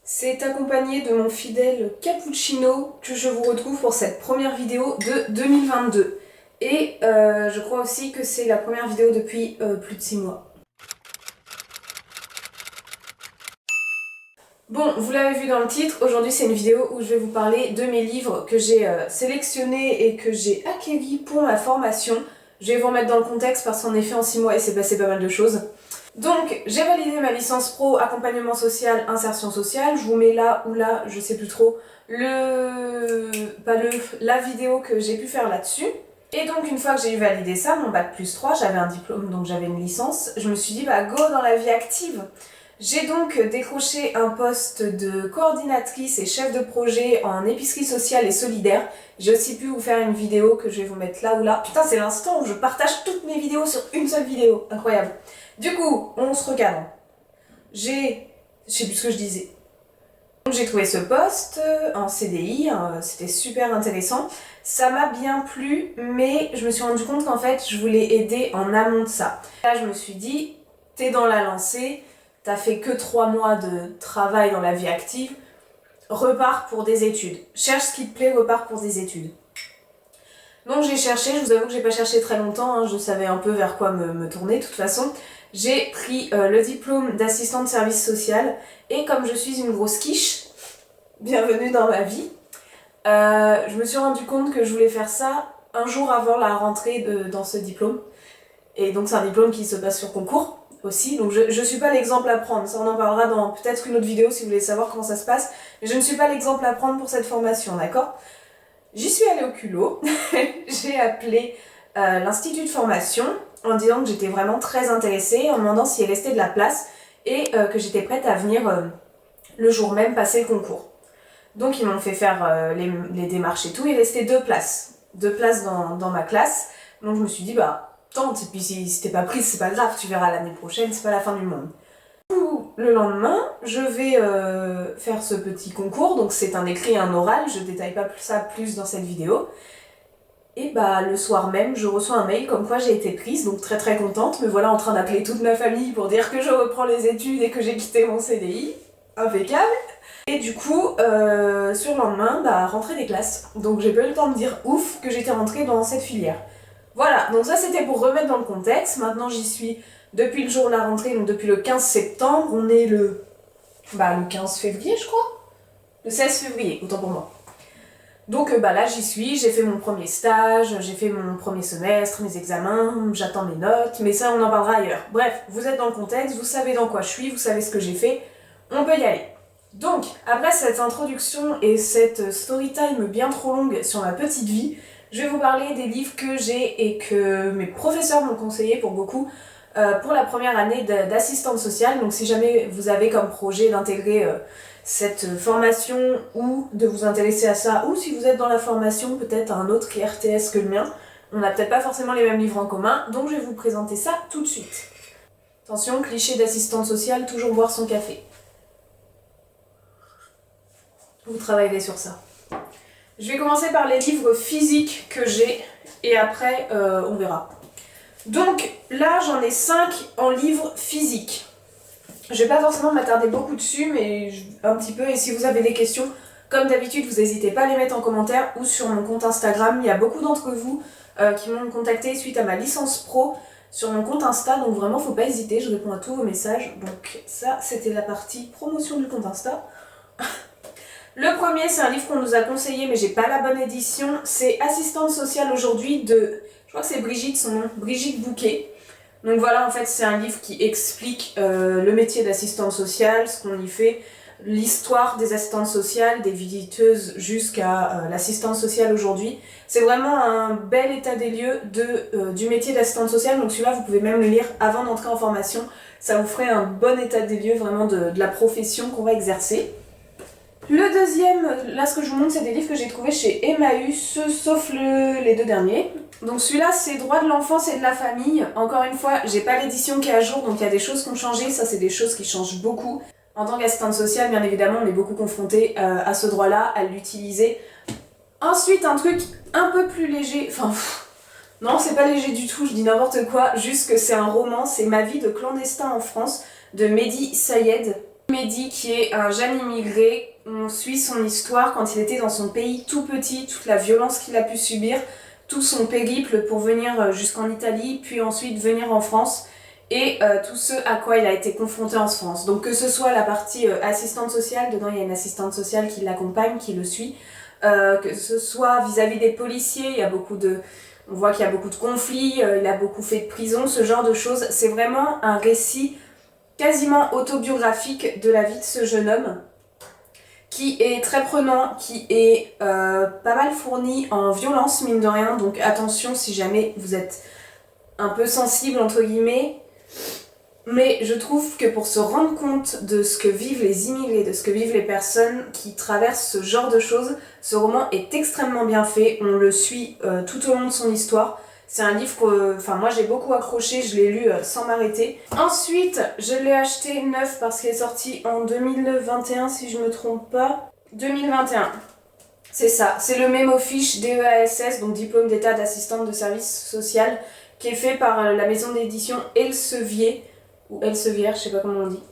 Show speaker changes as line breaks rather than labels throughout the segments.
C'est accompagné de mon fidèle Cappuccino que je vous retrouve pour cette première vidéo de 2022. Et je crois aussi que c'est la première vidéo depuis plus de 6 mois. Bon, vous l'avez vu dans le titre, aujourd'hui c'est une vidéo où je vais vous parler de mes livres que j'ai sélectionnés et que j'ai acquéris pour ma formation. Je vais vous remettre dans le contexte parce qu'en effet en 6 mois il s'est passé pas mal de choses. Donc j'ai validé ma licence pro accompagnement social, insertion sociale. Je vous mets là ou là, je sais plus trop, la vidéo que j'ai pu faire là-dessus. Et donc une fois que j'ai eu validé ça, mon bac plus 3, j'avais un diplôme, donc j'avais une licence, je me suis dit bah go dans la vie active. J'ai donc décroché un poste de coordinatrice et chef de projet en épicerie sociale et solidaire. J'ai aussi pu vous faire une vidéo que je vais vous mettre là ou là. Putain, c'est l'instant où je partage toutes mes vidéos sur une seule vidéo. Incroyable. Du coup, on se recadre. Je sais plus ce que je disais. Donc j'ai trouvé ce poste en CDI, c'était super intéressant. Ça m'a bien plu, mais je me suis rendu compte qu'en fait, je voulais aider en amont de ça. Là, je me suis dit, t'es dans la lancée, t'as fait que 3 mois de travail dans la vie active, repars pour des études. Cherche ce qui te plaît, repars pour des études. Donc j'ai cherché, je vous avoue que j'ai pas cherché très longtemps, hein, je savais un peu vers quoi me tourner de toute façon. J'ai pris le diplôme d'assistante de service social et comme je suis une grosse quiche, bienvenue dans ma vie, je me suis rendu compte que je voulais faire ça un jour avant la rentrée dans ce diplôme. Et donc c'est un diplôme qui se passe sur concours aussi, donc je suis pas l'exemple à prendre, ça on en parlera dans peut-être une autre vidéo si vous voulez savoir comment ça se passe, mais je ne suis pas l'exemple à prendre pour cette formation, d'accord ? J'y suis allée au culot, j'ai appelé l'institut de formation en disant que j'étais vraiment très intéressée, en demandant s'il restait de la place et que j'étais prête à venir le jour même passer le concours. Donc ils m'ont fait faire les démarches et tout, il restait 2 places. 2 places dans ma classe, donc je me suis dit bah tente, et puis si t'es pas prise c'est pas grave, tu verras l'année prochaine, c'est pas la fin du monde. Le lendemain, je vais faire ce petit concours, donc c'est un écrit et un oral, je détaille pas ça plus dans cette vidéo. Et bah le soir même, je reçois un mail comme quoi j'ai été prise, donc très très contente, me voilà en train d'appeler toute ma famille pour dire que je reprends les études et que j'ai quitté mon CDI. Impeccable. Et du coup, sur le lendemain, bah rentrée des classes. Donc j'ai pas eu le temps de dire ouf que j'étais rentrée dans cette filière. Voilà, donc ça c'était pour remettre dans le contexte. Maintenant j'y suis depuis le jour de la rentrée, donc depuis le 15 septembre, on est le 15 février je crois. Le 16 février, autant pour moi. Donc là j'y suis, j'ai fait mon premier stage, j'ai fait mon premier semestre, mes examens, j'attends mes notes, mais ça on en parlera ailleurs. Bref, vous êtes dans le contexte, vous savez dans quoi je suis, vous savez ce que j'ai fait, on peut y aller. Donc, après cette introduction et cette story time bien trop longue sur ma petite vie, je vais vous parler des livres que j'ai et que mes professeurs m'ont conseillé pour beaucoup pour la première année d'assistante sociale. Donc si jamais vous avez comme projet d'intégrer cette formation ou de vous intéresser à ça, ou si vous êtes dans la formation peut-être un autre qui est RTS que le mien, on n'a peut-être pas forcément les mêmes livres en commun, donc je vais vous présenter ça tout de suite. Attention, cliché d'assistante sociale, toujours boire son café. Vous travaillerez sur ça. Je vais commencer par les livres physiques que j'ai et après on verra. Donc là j'en ai 5 en livres physiques. Je vais pas forcément m'attarder beaucoup dessus mais un petit peu, et si vous avez des questions, comme d'habitude vous n'hésitez pas à les mettre en commentaire ou sur mon compte Instagram. Il y a beaucoup d'entre vous qui m'ont contacté suite à ma licence pro sur mon compte Insta, donc vraiment faut pas hésiter, je réponds à tous vos messages. Donc ça c'était la partie promotion du compte Insta. Le premier, c'est un livre qu'on nous a conseillé, mais j'ai pas la bonne édition. C'est Assistante sociale aujourd'hui de, je crois que c'est Brigitte, son nom, Brigitte Bouquet. Donc voilà, en fait, c'est un livre qui explique le métier d'assistante sociale, ce qu'on y fait, l'histoire des assistantes sociales, des visiteuses jusqu'à l'assistante sociale aujourd'hui. C'est vraiment un bel état des lieux du métier d'assistante sociale. Donc celui-là, vous pouvez même le lire avant d'entrer en formation. Ça vous ferait un bon état des lieux vraiment de la profession qu'on va exercer. Le deuxième, là ce que je vous montre, c'est des livres que j'ai trouvés chez Emmaüs, sauf les 2 derniers. Donc celui-là c'est Droits de l'enfance et de la famille. Encore une fois, j'ai pas l'édition qui est à jour, donc il y a des choses qui ont changé, ça c'est des choses qui changent beaucoup. En tant qu'assistante sociale, bien évidemment, on est beaucoup confronté à ce droit-là, à l'utiliser. Ensuite, un truc un peu plus léger, non c'est pas léger du tout, je dis n'importe quoi, juste que c'est un roman, c'est Ma vie de clandestin en France, de Mehdi Sayed. Mehdi, qui est un jeune immigré, on suit son histoire quand il était dans son pays tout petit, toute la violence qu'il a pu subir, tout son périple pour venir jusqu'en Italie, puis ensuite venir en France, et tout ce à quoi il a été confronté en France. Donc que ce soit la partie assistante sociale, dedans il y a une assistante sociale qui l'accompagne, qui le suit, que ce soit vis-à-vis des policiers, on voit qu'il y a beaucoup de conflits, il a beaucoup fait de prison, ce genre de choses. C'est vraiment un récit quasiment autobiographique de la vie de ce jeune homme, qui est très prenant, qui est pas mal fourni en violence, mine de rien, donc attention si jamais vous êtes un peu sensible, entre guillemets. Mais je trouve que pour se rendre compte de ce que vivent les immigrés, de ce que vivent les personnes qui traversent ce genre de choses, ce roman est extrêmement bien fait, on le suit tout au long de son histoire. C'est un livre que moi j'ai beaucoup accroché, je l'ai lu sans m'arrêter. Ensuite, je l'ai acheté neuf parce qu'il est sorti en 2021 si je me trompe pas. 2021, c'est ça, c'est le Mémofiche DEASS, donc diplôme d'état d'assistante de service social, qui est fait par la maison d'édition Elsevier, ou Elsevier, je sais pas comment on dit.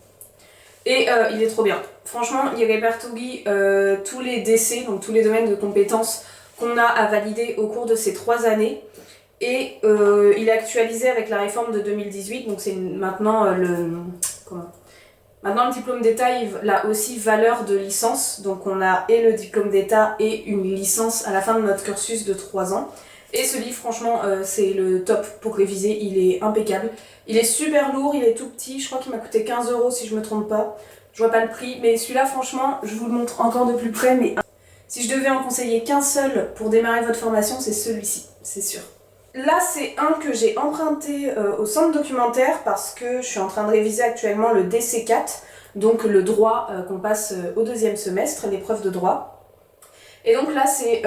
Et il est trop bien. Franchement, il répertorie tous les DC, donc tous les domaines de compétences qu'on a à valider au cours de ces 3 années. Et il est actualisé avec la réforme de 2018, donc c'est maintenant Maintenant le diplôme d'état il a aussi valeur de licence, donc on a et le diplôme d'état et une licence à la fin de notre cursus de 3 ans. Et ce livre franchement c'est le top pour réviser, il est impeccable. Il est super lourd, il est tout petit, je crois qu'il m'a coûté 15 € si je me trompe pas. Je vois pas le prix, mais celui-là franchement je vous le montre encore de plus près, mais si je devais en conseiller qu'un seul pour démarrer votre formation, c'est celui-ci, c'est sûr. Là, c'est un que j'ai emprunté au centre documentaire parce que je suis en train de réviser actuellement le DC4, donc le droit qu'on passe au 2e semestre, l'épreuve de droit. Et donc là, c'est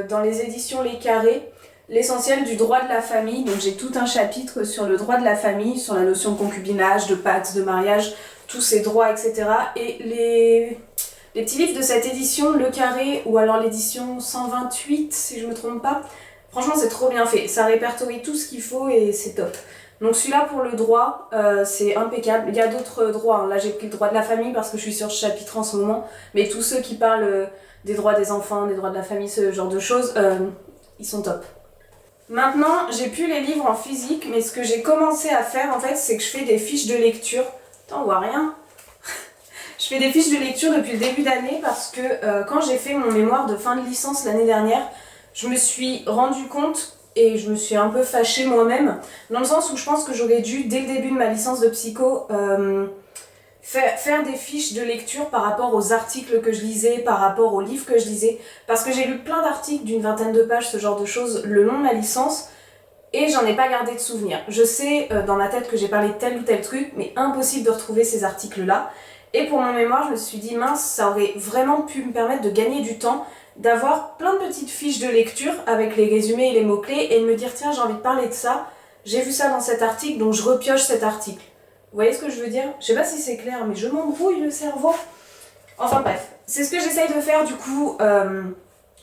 dans les éditions Les Carrés, l'essentiel du droit de la famille. Donc j'ai tout un chapitre sur le droit de la famille, sur la notion de concubinage, de pax, de mariage, tous ces droits, etc. Et les petits livres de cette édition, Le Carré, ou alors l'édition 128, si je me trompe pas, franchement, c'est trop bien fait. Ça répertorie tout ce qu'il faut et c'est top. Donc celui-là, pour le droit, c'est impeccable. Il y a d'autres droits. Hein. Là, j'ai pris le droit de la famille parce que je suis sur ce chapitre en ce moment. Mais tous ceux qui parlent des droits des enfants, des droits de la famille, ce genre de choses, ils sont top. Maintenant, j'ai plus les livres en physique, mais ce que j'ai commencé à faire, en fait, c'est que je fais des fiches de lecture. Attends, on voit rien. Je fais des fiches de lecture depuis le début d'année parce que quand j'ai fait mon mémoire de fin de licence l'année dernière, je me suis rendu compte et je me suis un peu fâchée moi-même, dans le sens où je pense que j'aurais dû, dès le début de ma licence de psycho, faire des fiches de lecture par rapport aux articles que je lisais, par rapport aux livres que je lisais, parce que j'ai lu plein d'articles d'une 20aine de pages, ce genre de choses, le long de ma licence, et j'en ai pas gardé de souvenir. Je sais dans ma tête que j'ai parlé de tel ou tel truc, mais impossible de retrouver ces articles-là. Et pour mon mémoire, je me suis dit, mince, ça aurait vraiment pu me permettre de gagner du temps, d'avoir plein de petites fiches de lecture avec les résumés et les mots-clés et de me dire tiens j'ai envie de parler de ça, j'ai vu ça dans cet article donc je repioche cet article. Vous voyez ce que je veux dire? Je sais pas si c'est clair mais je m'embrouille le cerveau. Enfin bref, c'est ce que j'essaye de faire du coup,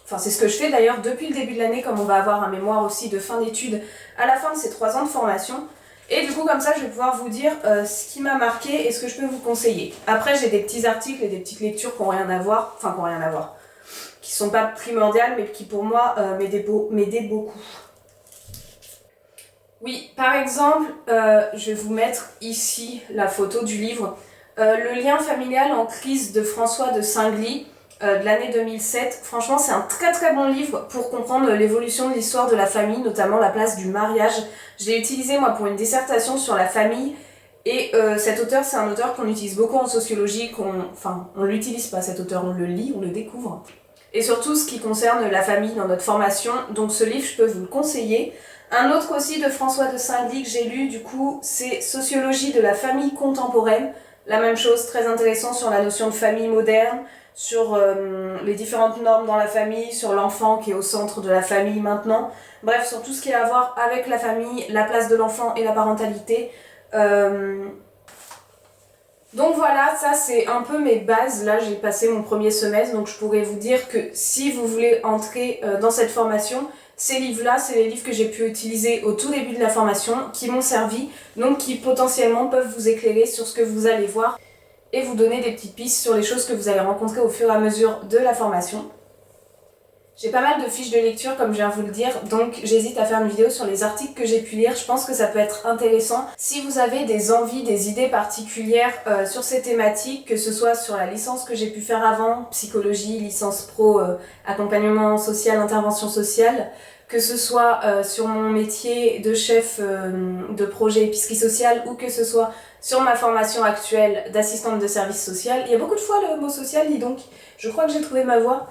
c'est ce que je fais d'ailleurs depuis le début de l'année comme on va avoir un mémoire aussi de fin d'études à la fin de ces 3 ans de formation. Et du coup comme ça je vais pouvoir vous dire ce qui m'a marqué et ce que je peux vous conseiller. Après j'ai des petits articles et des petites lectures qui n'ont rien à voir, qui sont pas primordiales mais qui pour moi m'aidaient beaucoup. Oui, par exemple, je vais vous mettre ici la photo du livre Le lien familial en crise de François de Singly de l'année 2007. Franchement, c'est un très très bon livre pour comprendre l'évolution de l'histoire de la famille, notamment la place du mariage. Je l'ai utilisé moi pour une dissertation sur la famille. Et cet auteur, c'est un auteur qu'on utilise beaucoup en sociologie, on l'utilise pas cet auteur, on le lit, on le découvre. Et surtout ce qui concerne la famille dans notre formation, donc ce livre je peux vous le conseiller. Un autre aussi de François de Singly que j'ai lu du coup, c'est Sociologie de la famille contemporaine. La même chose, très intéressant sur la notion de famille moderne, sur les différentes normes dans la famille, sur l'enfant qui est au centre de la famille maintenant. Bref, sur tout ce qui a à voir avec la famille, la place de l'enfant et la parentalité. Donc voilà, ça c'est un peu mes bases. Là j'ai passé mon premier semestre, donc je pourrais vous dire que si vous voulez entrer dans cette formation, ces livres-là, c'est les livres que j'ai pu utiliser au tout début de la formation, qui m'ont servi, donc qui potentiellement peuvent vous éclairer sur ce que vous allez voir. et vous donner des petites pistes sur les choses que vous allez rencontrer au fur et à mesure de la formation. J'ai pas mal de fiches de lecture comme je viens de vous le dire, donc j'hésite à faire une vidéo sur les articles que j'ai pu lire. Je pense que ça peut être intéressant si vous avez des envies, des idées particulières sur ces thématiques, que ce soit sur la licence que j'ai pu faire avant, psychologie, licence pro, accompagnement social, intervention sociale, que ce soit sur mon métier de chef de projet épicerie sociale ou que ce soit sur ma formation actuelle d'assistante de service social. Il y a beaucoup de fois le mot social, dis donc. Je crois que j'ai trouvé ma voie.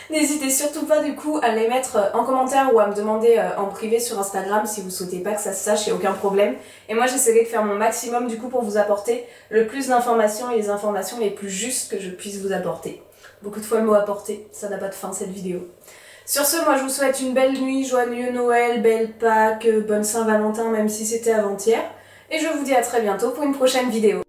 N'hésitez surtout pas du coup à les mettre en commentaire ou à me demander en privé sur Instagram si vous souhaitez pas que ça se sache, il n'y a aucun problème. Et moi j'essaierai de faire mon maximum du coup pour vous apporter le plus d'informations et les informations les plus justes que je puisse vous apporter. Beaucoup de fois le mot apporter, ça n'a pas de fin cette vidéo. Sur ce, moi je vous souhaite une belle nuit, joyeux Noël, belle Pâques, bonne Saint-Valentin même si c'était avant-hier. Et je vous dis à très bientôt pour une prochaine vidéo.